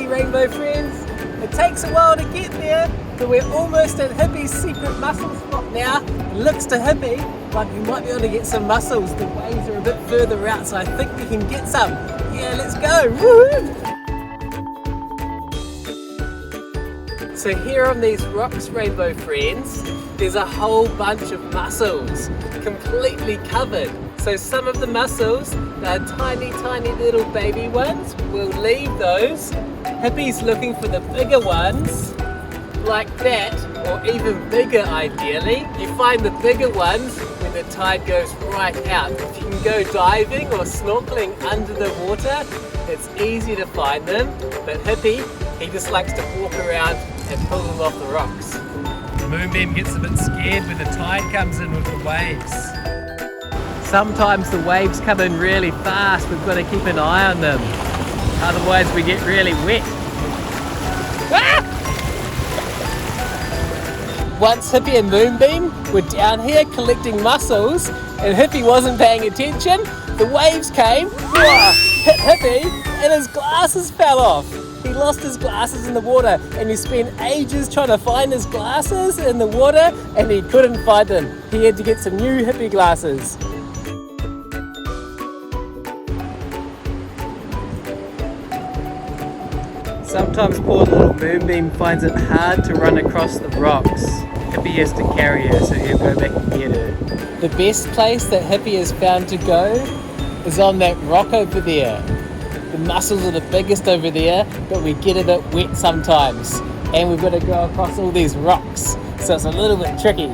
Hippy, rainbow friends. It takes a while to get there, but we're almost at Hippy's secret mussel spot now. It looks to Hippy like we might be able to get some mussels. The waves are a bit further out, so I think we can get some. Yeah, let's go. Woo-hoo! So here on these rocks, rainbow friends, there's a whole bunch of mussels, completely covered. So some of the mussels, they're tiny little baby ones. We'll leave those. Hippy's looking for the bigger ones, like that, or even bigger ideally. You find the bigger ones when the tide goes right out. If you can go diving or snorkeling under the water, it's easy to find them. But Hippy, he just likes to walk around and pull them off the rocks. Moonbeam gets a bit scared when the tide comes in with the waves. Sometimes the waves come in really fast, we've got to keep an eye on them. Otherwise we get really wet. Ah! Once Hippy and Moonbeam were down here collecting mussels and Hippy wasn't paying attention, the waves came, hit Hippy and his glasses fell off. He lost his glasses in the water and he spent ages trying to find his glasses in the water and he couldn't find them. He had to get some new Hippy glasses. Sometimes poor little Moonbeam finds it hard to run across the rocks. Hippy has to carry her, so he'll go back and get her. The best place that Hippy has found to go is on that rock over there. The mussels are the biggest over there, but we get a bit wet sometimes. And we've got to go across all these rocks, so it's a little bit tricky.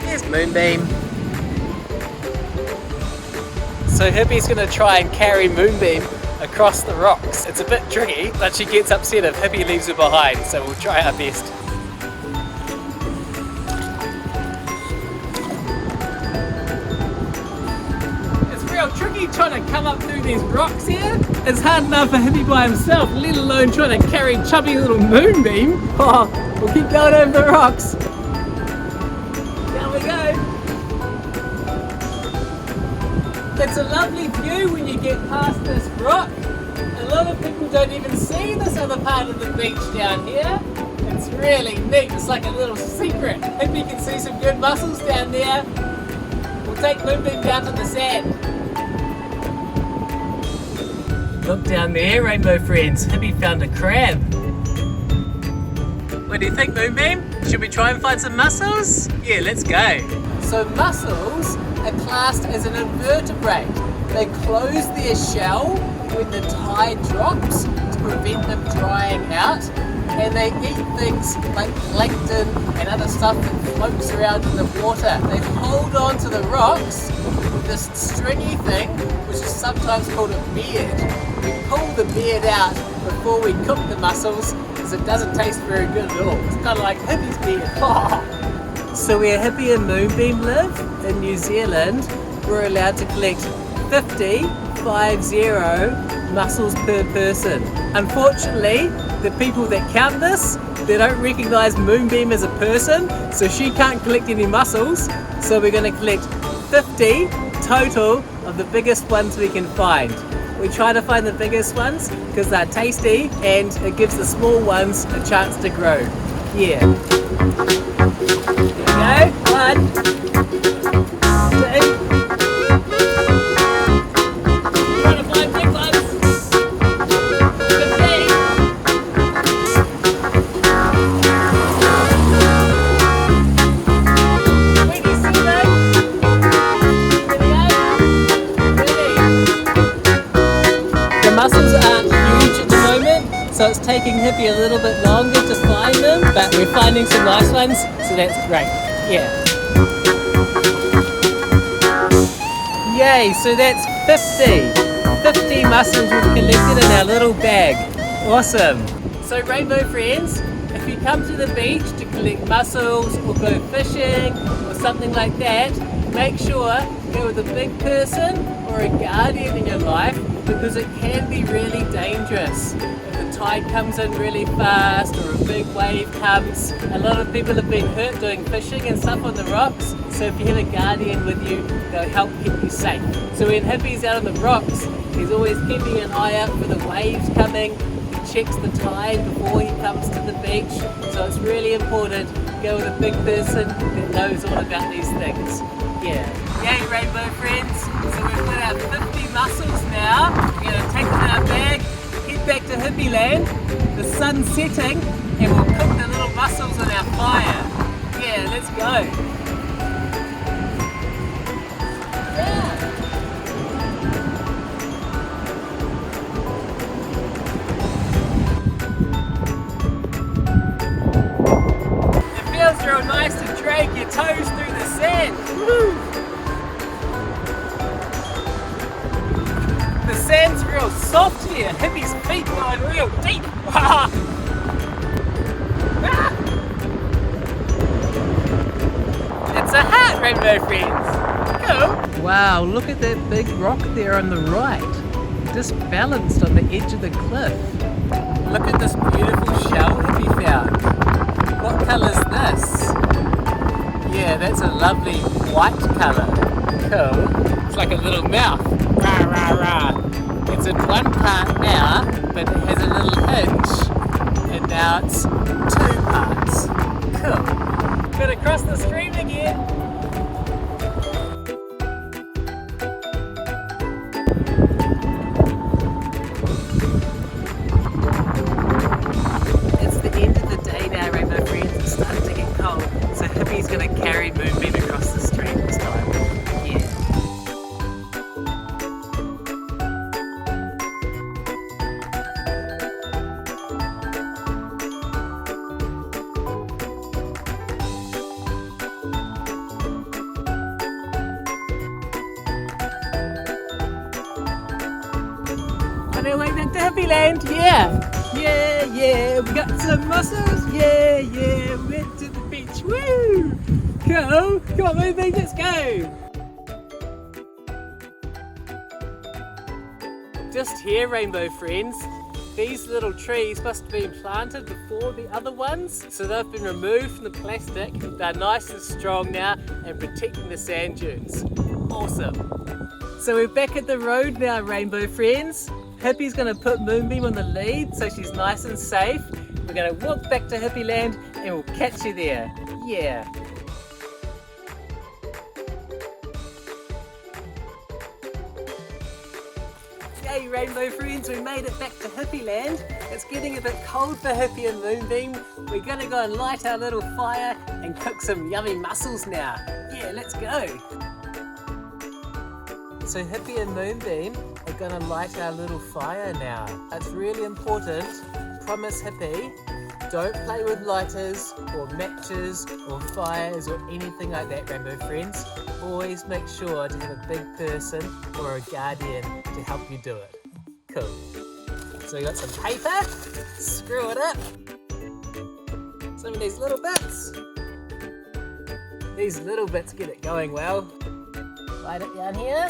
Here's Moonbeam. So Hippy's going to try and carry Moonbeam across the rocks. It's a bit tricky, but she gets upset if Hippy leaves her behind, so we'll try our best. It's real tricky trying to come up through these rocks here. It's hard enough for Hippy by himself, let alone trying to carry chubby little Moonbeam. Oh, we'll keep going over the rocks. Down we go. It's a lovely view when you get past this rock. A lot of people don't even see this other part of the beach down here. It's really neat, it's like a little secret. Hippy can see some good mussels down there. We'll take Moonbeam down to the sand. Look down there, rainbow friends. Hippy found a crab. What do you think, Moonbeam? Should we try and find some mussels? Yeah, let's go. So mussels are classed as an invertebrate. They close their shell when the tide drops to prevent them drying out, and they eat things like plankton and other stuff that floats around in the water. They hold on to the rocks with this stringy thing, which is sometimes called a beard. We pull the beard out before we cook the mussels because it doesn't taste very good at all. It's kind of like Hippy's beard. So where Hippy and Moonbeam live in New Zealand, we're allowed to collect 50 mussels per person. Unfortunately, the people that count this, they don't recognise Moonbeam as a person, so she can't collect any mussels. So we're going to collect 50 total of the biggest ones we can find. We try to find the biggest ones because they're tasty and it gives the small ones a chance to grow. Yeah. Here we go. 1, 2. Trying to find big ones. 15. Where do you see them? 28. 30. The mussels aren't huge at the moment, so it's taking Hippy a little bit longer to find them, but we're finding some nice ones, so that's great. Yeah. Yay, so that's 50 mussels we've collected in our little bag. Awesome. So rainbow friends, if you come to the beach to collect mussels or go fishing or something like that, make sure you go with a big person or a guardian in your life because it can be really dangerous. If the tide comes in really fast or a big wave comes. A lot of people have been hurt doing fishing and stuff on the rocks, so if you have a guardian with you, they'll help keep you safe. So when Hippy's out on the rocks, he's always keeping an eye out for the waves coming. He checks the tide before he comes to the beach, so it's really important to go with a big person that knows all about these things. Yeah. Yay, rainbow friends! So we've got our 50 mussels now. We're going to take them in our bag, head back to Hippyland. The sun's setting, and we'll cook the little mussels on our fire. Yeah, let's go. It's real nice to drag your toes through the sand. Woo! The sand's real soft here. Hippy's feet going real deep. It's a hat, rainbow friends. Go. Wow, look at that big rock there on the right. Just balanced on the edge of the cliff. Look at this beautiful shell Hippy found. What colour's this? Yeah, that's a lovely white colour. Cool. It's like a little mouth. Rah, rah, rah. It's in one part now, but it has a little hinge. And now it's two parts. Cool. Gotta cross the stream again. It's the end of the day now, rainbow friends. It's starting to get cold, so Hippy's gonna carry Moonbeam across the stream this time. Yeah. On our way back to Hippyland, yeah! Yeah, yeah, we got some mussels, yeah, yeah, we went to the beach, woo! Cool, come on Moonbeam, let's go! Just here, rainbow friends, these little trees must have been planted before the other ones, so they've been removed from the plastic. They're nice and strong now and protecting the sand dunes. Awesome! So we're back at the road now, rainbow friends. Hippy's going to put Moonbeam on the lead so she's nice and safe. We're going to walk back to Hippyland and we'll catch you there. Yeah. Yay, rainbow friends, we made it back to Hippyland. It's getting a bit cold for Hippy and Moonbeam. We're going to go and light our little fire and cook some yummy mussels now. Yeah, let's go. So Hippy and Moonbeam are going to light our little fire now. That's really important. Promise Hippy, don't play with lighters or matches or fires or anything like that, rainbow friends. Always make sure to have a big person or a guardian to help you do it. Cool. So we got some paper, screw it up. Some of these little bits. These little bits get it going well. Light it down here.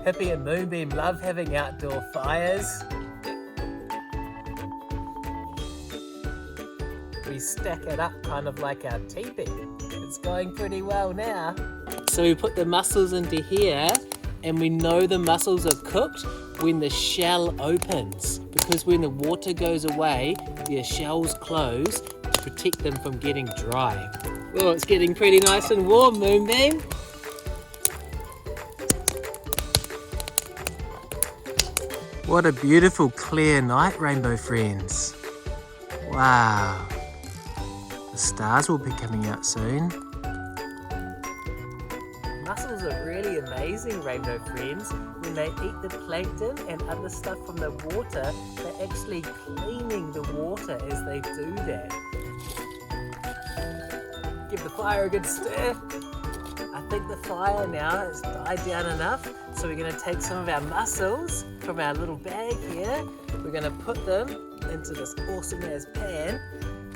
Hippy and Moonbeam love having outdoor fires. We stack it up kind of like our teepee. It's going pretty well now. So we put the mussels into here and we know the mussels are cooked when the shell opens, because when the water goes away, their shells close to protect them from getting dry. Oh, it's getting pretty nice and warm, Moonbeam. What a beautiful clear night, rainbow friends. Wow. The stars will be coming out soon. Mussels are really amazing, rainbow friends. When they eat the plankton and other stuff from the water, they're actually cleaning the water as they do that. Give the fire a good stir. I think the fire now has died down enough, so we're going to take some of our mussels from our little bag here. We're going to put them into this awesome as pan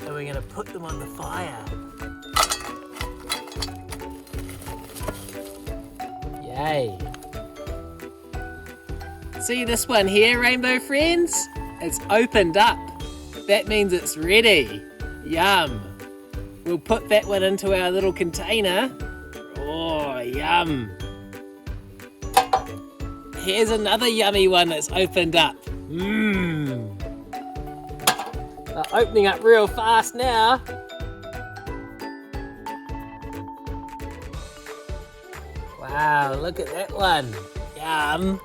and we're going to put them on the fire. Yay! See this one here, rainbow friends? It's opened up. That means it's ready. Yum. We'll put that one into our little container. Oh, yum. Here's another yummy one that's opened up. Mmm. They're opening up real fast now. Wow, look at that one. Yum.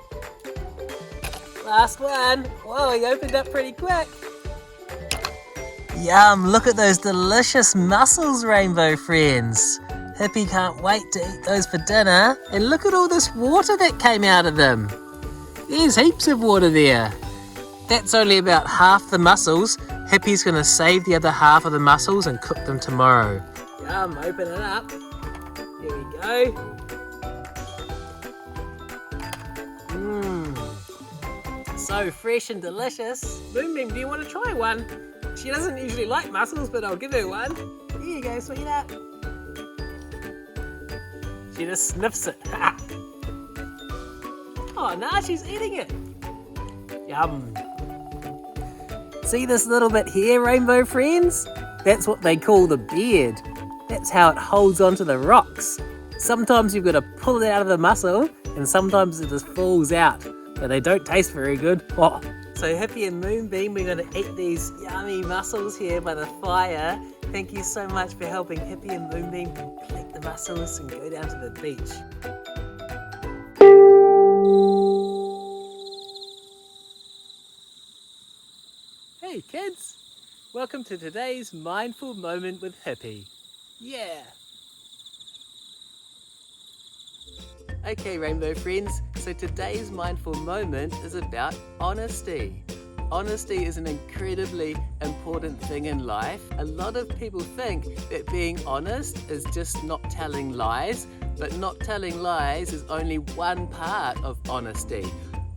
Last one. Whoa, he opened up pretty quick. Yum, look at those delicious mussels, rainbow friends. Hippy can't wait to eat those for dinner. And look at all this water that came out of them. There's heaps of water there. That's only about half the mussels. Hippy's going to save the other half of the mussels and cook them tomorrow. Yum, open it up. Here we go. Mmm. So fresh and delicious. Moonbeam, do you want to try one? She doesn't usually like mussels, but I'll give her one. Here you go, sweetheart. She just sniffs it. Oh, nah, she's eating it. Yum. See this little bit here, rainbow friends? That's what they call the beard. That's how it holds onto the rocks. Sometimes you've got to pull it out of the mussel, and sometimes it just falls out. But they don't taste very good. Oh. So Hippy and Moonbeam, we're going to eat these yummy mussels here by the fire. Thank you so much for helping Hippy and Moonbeam collect the mussels and go down to the beach. Hey kids, welcome to today's Mindful Moment with Hippy. Yeah! Okay, rainbow friends, so today's mindful moment is about honesty. Honesty is an incredibly important thing in life. A lot of people think that being honest is just not telling lies, but not telling lies is only one part of honesty.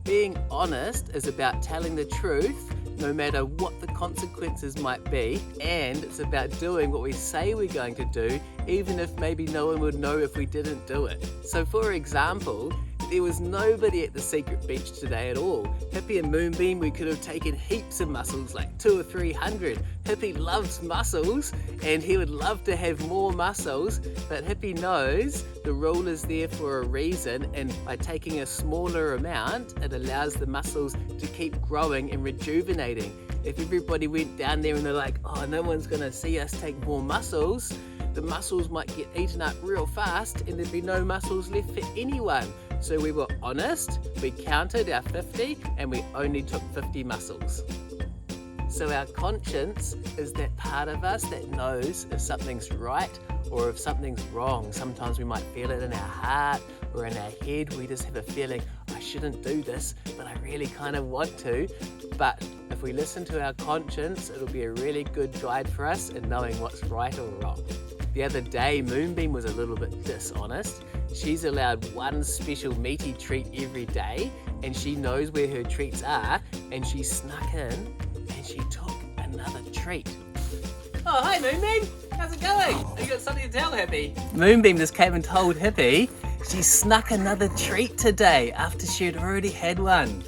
Being honest is about telling the truth, no matter what the consequences might be, and it's about doing what we say we're going to do, even if maybe no one would know if we didn't do it. So for example, there was nobody at the secret beach today at all. Hippy and Moonbeam, we could have taken heaps of mussels, like 200 or 300. Hippy loves mussels and he would love to have more mussels, but Hippy knows the rule is there for a reason, and by taking a smaller amount, it allows the mussels to keep growing and rejuvenating. If everybody went down there and they're like, oh, no one's gonna see us take more mussels, the mussels might get eaten up real fast and there'd be no mussels left for anyone. So we were honest, we counted our 50 and we only took 50 mussels. So our conscience is that part of us that knows if something's right or if something's wrong. Sometimes we might feel it in our heart or in our head. We just have a feeling, I shouldn't do this, but I really kind of want to. But if we listen to our conscience, it'll be a really good guide for us in knowing what's right or wrong. The other day, Moonbeam was a little bit dishonest. She's allowed one special meaty treat every day, and she knows where her treats are, and she snuck in and she took another treat. Oh, hi Moonbeam! How's it going? You got something to tell Hippy? Moonbeam just came and told Hippy she snuck another treat today after she had already had one.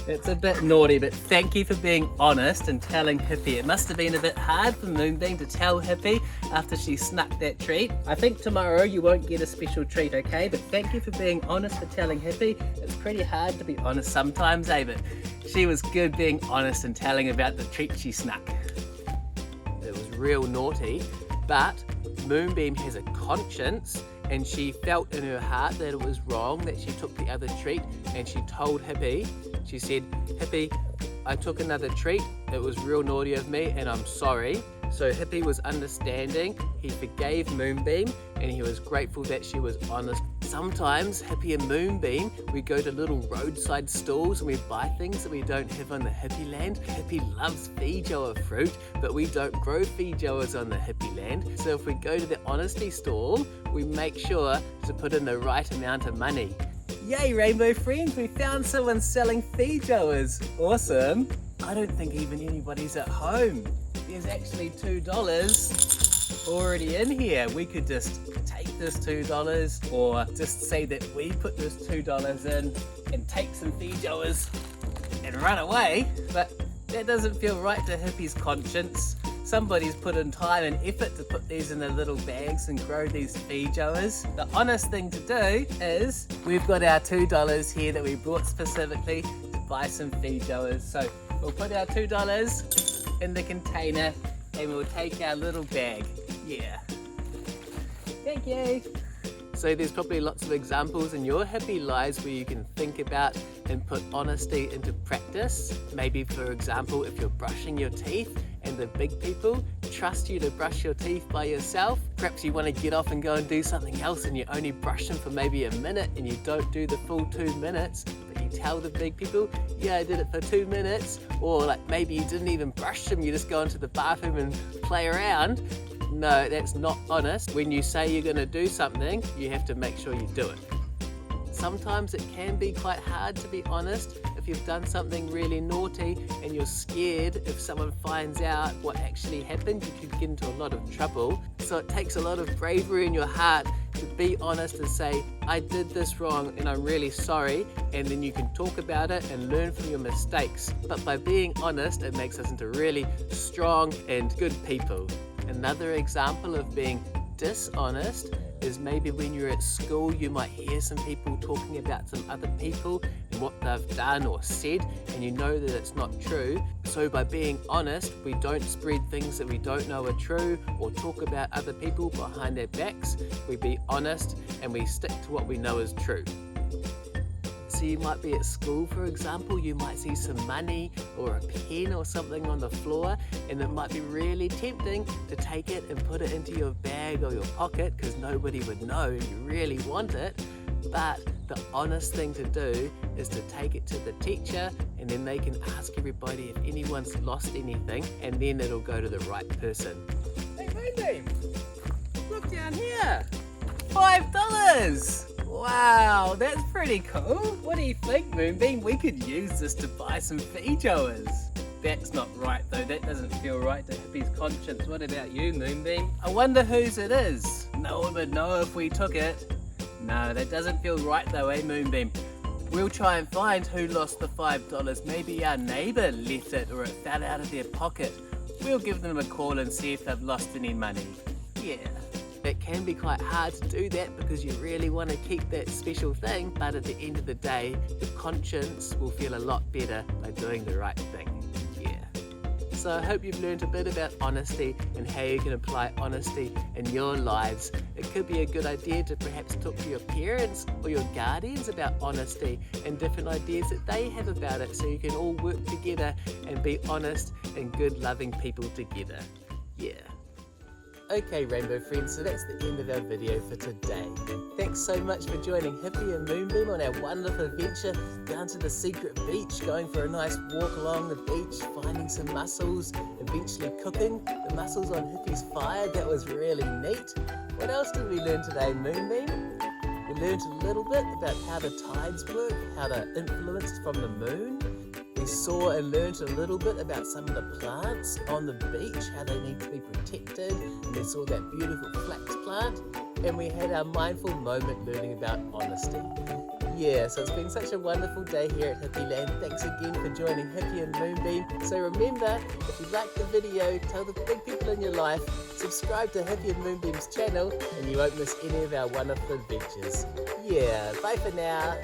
It's a bit naughty, but thank you for being honest and telling Hippy. It must have been a bit hard for Moonbeam to tell Hippy after she snuck that treat. I think tomorrow you won't get a special treat, okay? But thank you for being honest for telling Hippy. It's pretty hard to be honest sometimes, eh? But she was good being honest and telling about the treat she snuck. It was real naughty, but Moonbeam has a conscience, and she felt in her heart that it was wrong that she took the other treat, and she told Hippy. She said, Hippy, I took another treat. It was real naughty of me and I'm sorry. So Hippy was understanding. He forgave Moonbeam and he was grateful that she was honest. Sometimes Hippy and Moonbeam, we go to little roadside stalls and we buy things that we don't have on the Hippyland. Hippy loves feijoa fruit, but we don't grow feijoas on the Hippyland. So if we go to the honesty stall, we make sure to put in the right amount of money. Yay, rainbow friends, we found someone selling feijoas. Awesome. I don't think even anybody's at home. There's actually $2. already in here. We could just take this $2 or just say that we put this $2 in and take some feijoas and run away, but that doesn't feel right to Hippy's conscience. Somebody's put in time and effort to put these in their little bags and grow these feijoas. The honest thing to do is we've got our $2 here that we brought specifically to buy some feijoas. So we'll put our $2 in the container and we'll take our little bag. Yeah. Thank you. So there's probably lots of examples in your Hippy lives where you can think about and put honesty into practice. Maybe, for example, if you're brushing your teeth and the big people trust you to brush your teeth by yourself, perhaps you want to get off and go and do something else and you only brush them for maybe a minute and you don't do the full 2 minutes, but you tell the big people, yeah, I did it for 2 minutes, or like maybe you didn't even brush them, you just go into the bathroom and play around. No, that's not honest. When you say you're going to do something, you have to make sure you do it. Sometimes it can be quite hard to be honest if you've done something really naughty and you're scared if someone finds out what actually happened, you could get into a lot of trouble. So it takes a lot of bravery in your heart to be honest and say, I did this wrong and I'm really sorry, and then you can talk about it and learn from your mistakes. But by being honest, it makes us into really strong and good people. Another example of being dishonest is maybe when you're at school, you might hear some people talking about some other people and what they've done or said, and you know that it's not true. So by being honest, we don't spread things that we don't know are true or talk about other people behind their backs. We be honest and we stick to what we know is true. So you might be at school, for example, you might see some money or a pen or something on the floor, and it might be really tempting to take it and put it into your bag or your pocket because nobody would know you really want it. But the honest thing to do is to take it to the teacher, and then they can ask everybody if anyone's lost anything, and then it'll go to the right person. Hey Moonbeam, look down here, $5! Wow, that's pretty cool. What do you think, Moonbeam? We could use this to buy some feijoas. That's not right though, that doesn't feel right to Hippy's conscience. What about you, Moonbeam? I wonder whose it is. No one would know if we took it. No, that doesn't feel right though, eh, Moonbeam? We'll try and find who lost the $5. Maybe our neighbour left it or it fell out of their pocket. We'll give them a call and see if they've lost any money. Yeah. It can be quite hard to do that because you really want to keep that special thing, but at the end of the day, your conscience will feel a lot better by doing the right thing. Yeah. So I hope you've learned a bit about honesty and how you can apply honesty in your lives. It could be a good idea to perhaps talk to your parents or your guardians about honesty and different ideas that they have about it, so you can all work together and be honest and good, loving people together. Yeah. Okay, Rainbow friends, so that's the end of our video for today. Thanks so much for joining Hippy and Moonbeam on our wonderful adventure down to the secret beach, going for a nice walk along the beach, finding some mussels, eventually cooking the mussels on Hippy's fire. That was really neat. What else did we learn today, Moonbeam? We learned a little bit about how the tides work, how they're influenced from the moon. We saw and learned a little bit about some of the plants on the beach, how they need to be protected, and we saw that beautiful flax plant, and we had our mindful moment learning about honesty. Yeah, so it's been such a wonderful day here at Hippyland. Thanks again for joining Hippy and Moonbeam. So remember, if you liked the video, tell the big people in your life, subscribe to Hippy and Moonbeam's channel, and you won't miss any of our wonderful adventures. Yeah, bye for now.